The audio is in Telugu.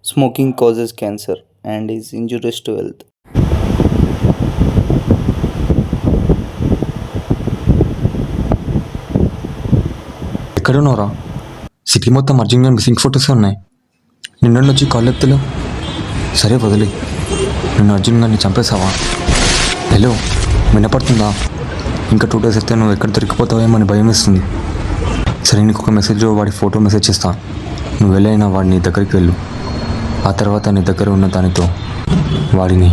Smoking causes cancer and is injurious to health. ఎక్కడున్నారా? సిటీ మొత్తం అర్జున్గా మిస్సింగ్ ఫొటోసే ఉన్నాయి. నిన్న వచ్చి కాల్ ఎత్తలేవు. సరే వదిలే. నిన్ను అర్జున్ గారిని చంపేశావా? హలో, వినపడుతుందా? ఇంకా 2 days అయితే నువ్వు ఎక్కడ దొరికిపోతావేమో అని భయం వేస్తుంది. సరే, నీకు ఒక మెసేజ్లో వాడి ఫోటో మెసేజ్ చేస్తా. నువ్వు వెళ్ళైనా వాడిని దగ్గరికి వెళ్ళు. ఆ తర్వాత నీ దగ్గర ఉన్న దానితో వాడిని